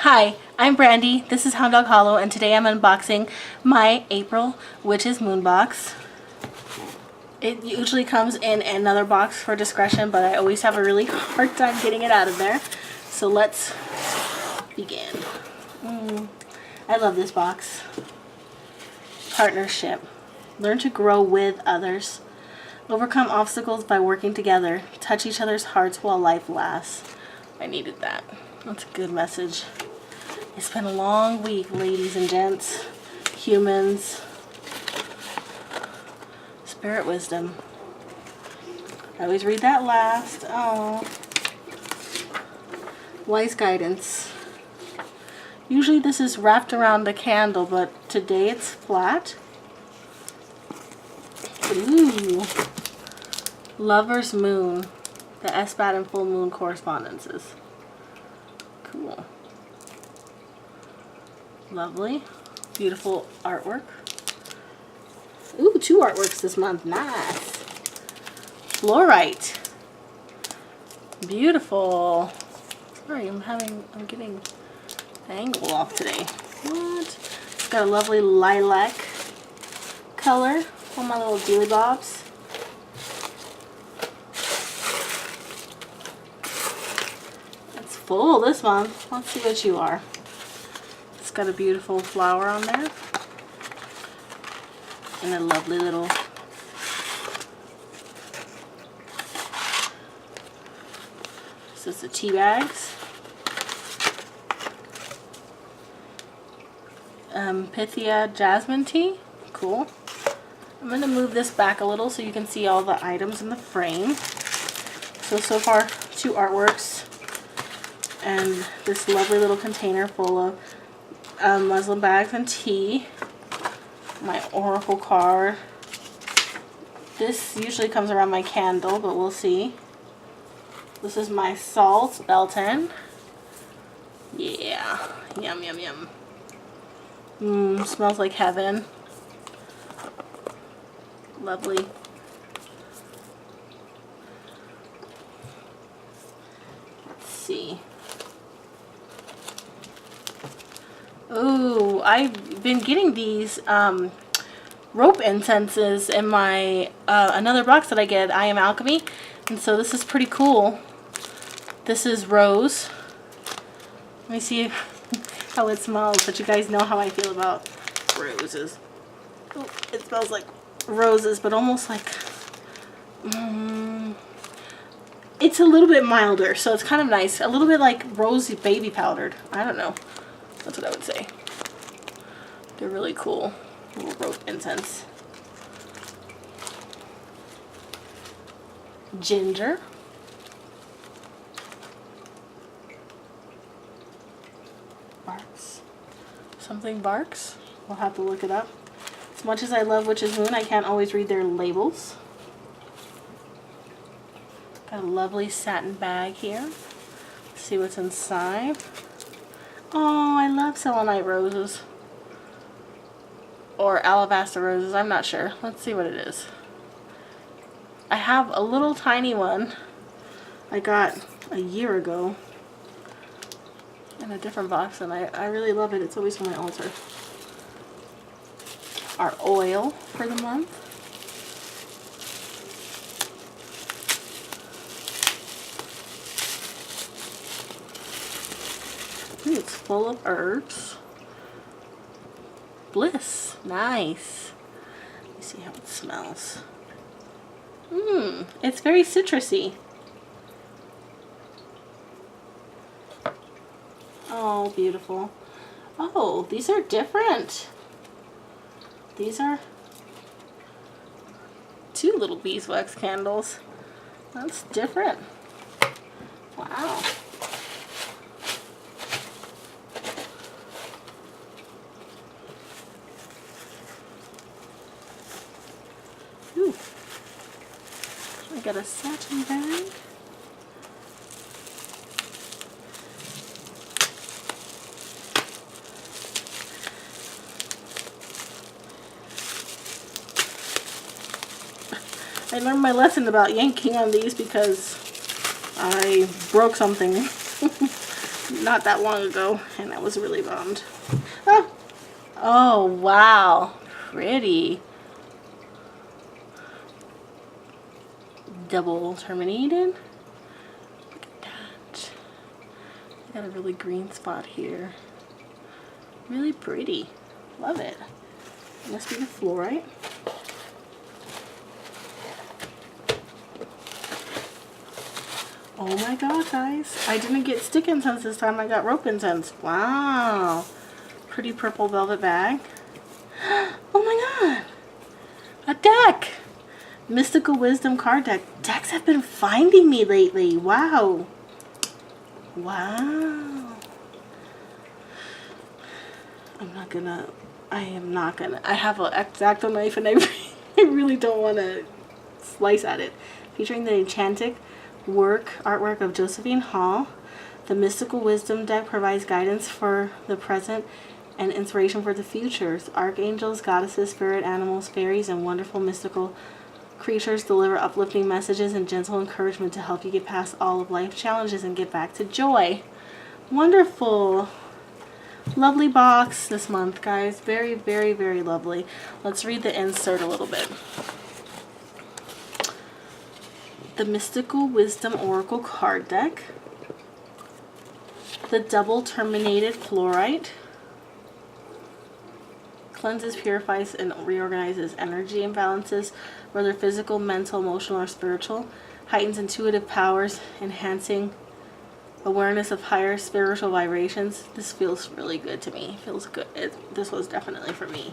Hi, I'm Brandy. This is Hound Dog Hollow, and today I'm unboxing my April Witches Moon box. It usually comes in another box for discretion, but I always have a really hard time getting it out of there. So let's begin. I love this box. Partnership. Learn to grow with others. Overcome obstacles by working together. Touch each other's hearts while life lasts. I needed that. That's a good message. It's been a long week, ladies and gents, humans. Spirit wisdom. I always read that last. Oh. Wise guidance. Usually this is wrapped around a candle, but today it's flat. Ooh. Lover's Moon. The Esbat and Full Moon correspondences. Cool. Lovely. Beautiful artwork. Ooh, 2 artworks this month. Nice. Fluorite. Beautiful. Sorry, I'm getting the angle off today. What? It's got a lovely lilac color on my little dealy bobs. It's full this month. Let's see what you are. It's got a beautiful flower on there. And a lovely little this is the tea bags. Pythia jasmine tea. Cool. I'm going to move this back a little so you can see all the items in the frame. So far 2 artworks and this lovely little container full of muslin bags and tea. My oracle card. This usually comes around my candle, but we'll see. This is my salt Belton. Yeah. Yum, yum, yum. Smells like heaven. Lovely. Let's see. Oh, I've been getting these rope incenses in my another box that I get, I Am Alchemy, and so this is pretty cool. This is rose. Let me see how it smells, but you guys know how I feel about roses. Oh, it smells like roses, but almost like it's a little bit milder, so it's kind of nice. A little bit like rosy baby powdered. I don't know. That's what I would say. They're really cool. Little rope incense. Ginger. Barks. Something barks. We'll have to look it up. As much as I love Witch's Moon, I can't always read their labels. Got a lovely satin bag here. Let's see what's inside. Oh, I love selenite roses. Or alabaster roses, I'm not sure. Let's see what it is. I have a little tiny one I got a year ago in a different box, and I really love it. It's always on my altar. Our oil for the month. Ooh, it's full of herbs. Bliss. Nice. Let me see how it smells. It's very citrusy. Oh, beautiful. Oh, these are different. These are 2 little beeswax candles. That's different. Wow. Ooh. I got a satin bag. I learned my lesson about yanking on these because I broke something not that long ago, and I was really bummed. Oh, oh wow, pretty. Double terminated. Look at that. I got a really green spot here. Really pretty. Love it. Must be the fluorite. Oh my god, guys. I didn't get stick incense this time. I got rope incense. Wow. Pretty purple velvet bag. Oh my god. A deck. Mystical Wisdom card deck. Decks have been finding me lately. Wow. Wow. I am not gonna. I have an X-Acto knife and I really don't want to slice at it. Featuring the enchanted artwork of Josephine Hall. The Mystical Wisdom deck provides guidance for the present and inspiration for the futures. Archangels, goddesses, spirit animals, fairies, and wonderful mystical creatures deliver uplifting messages and gentle encouragement to help you get past all of life's challenges and get back to joy. Wonderful. Lovely box this month, guys. Very, very, very lovely. Let's read the insert a little bit. The Mystical Wisdom Oracle card deck. The Double Terminated Fluorite. Cleanses, purifies, and reorganizes energy imbalances, whether physical, mental, emotional, or spiritual. Heightens intuitive powers, enhancing awareness of higher spiritual vibrations. This feels really good to me. Feels good. This was definitely for me.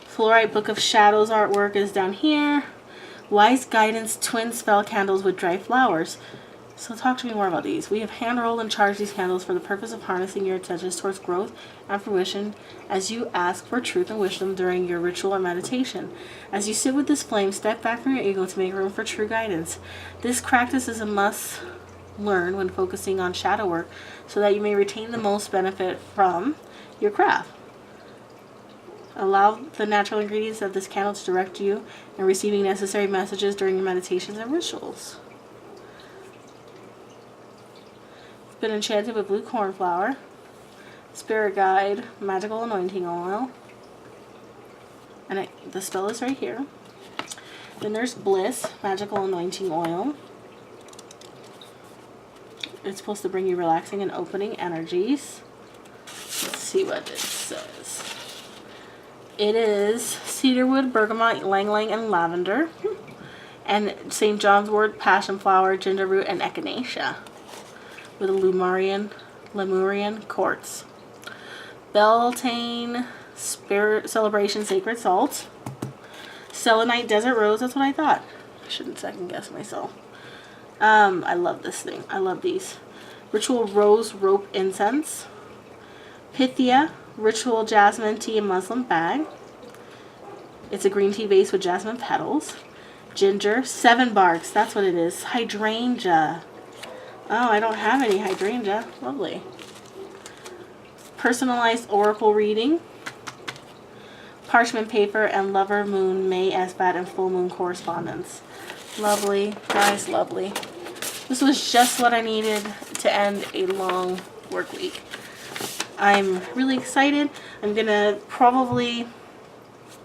Fluorite Book of Shadows artwork is down here. Wise Guidance Twin Spell Candles with Dry Flowers. So talk to me more about these. We have hand rolled and charged these candles for the purpose of harnessing your intentions towards growth and fruition as you ask for truth and wisdom during your ritual or meditation. As you sit with this flame, step back from your ego to make room for true guidance. This practice is a must learn when focusing on shadow work so that you may retain the most benefit from your craft. Allow the natural ingredients of this candle to direct you in receiving necessary messages during your meditations and rituals. It's been enchanted with blue cornflower, spirit guide, magical anointing oil, and the spell is right here. Then there's Bliss, magical anointing oil. It's supposed to bring you relaxing and opening energies. Let's see what it says. It is cedarwood, bergamot, ylang ylang, and lavender. And St. John's wort, passion flower, ginger root, and echinacea. With a Lemurian quartz. Beltane Spirit Celebration Sacred Salt. Selenite Desert Rose, that's what I thought. I shouldn't second guess myself. I love this thing. I love these. Ritual Rose Rope Incense. Pythia Ritual Jasmine Tea and Muslin Bag. It's a green tea base with jasmine petals. Ginger, 7 barks, that's what it is. Hydrangea. Oh, I don't have any hydrangea. Lovely. Personalized oracle reading. Parchment paper and lover moon, May, Esbat, and full moon correspondence. Lovely, guys, lovely. This was just what I needed to end a long work week. I'm really excited. I'm gonna probably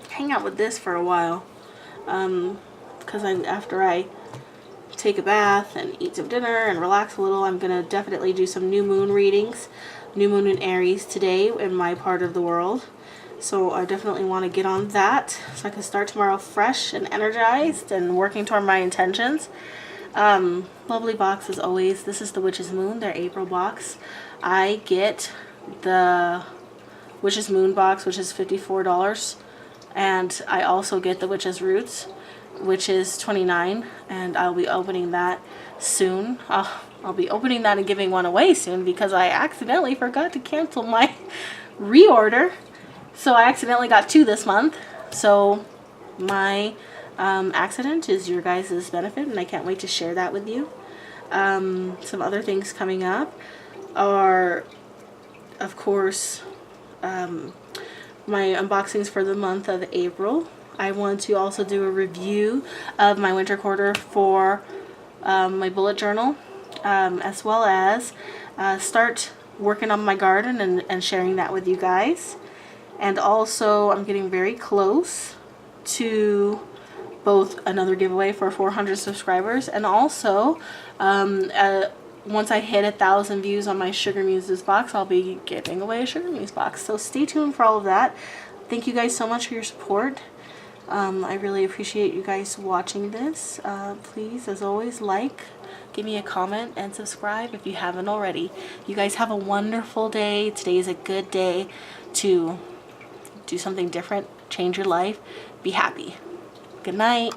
hang out with this for a while, because after I take a bath and eat some dinner and relax a little, I'm gonna definitely do some new moon readings. New moon in Aries today in my part of the world, so I definitely want to get on that so I can start tomorrow fresh and energized and working toward my intentions. Lovely box as always. This is the Witch's Moon, their April box. I get the Witch's Moon box, which is $54, and I also get the Witch's Roots, which is $29, and I'll be opening that soon. I'll be opening that and giving one away soon because I accidentally forgot to cancel my reorder, so I accidentally got 2 this month. So my accident is your guys' benefit, and I can't wait to share that with you. Some other things coming up are, of course, my unboxings for the month of April. I want to also do a review of my winter quarter for my bullet journal, as well as start working on my garden and sharing that with you guys. And also I'm getting very close to both another giveaway for 400 subscribers, and also once I hit 1,000 views on my Sugar Muses box, I'll be giving away a Sugar Muse box. So stay tuned for all of that. Thank you guys so much for your support. I really appreciate you guys watching this. Please, as always, like, give me a comment, and subscribe if you haven't already. You guys have a wonderful day. Today is a good day to do something different, change your life, be happy. Good night.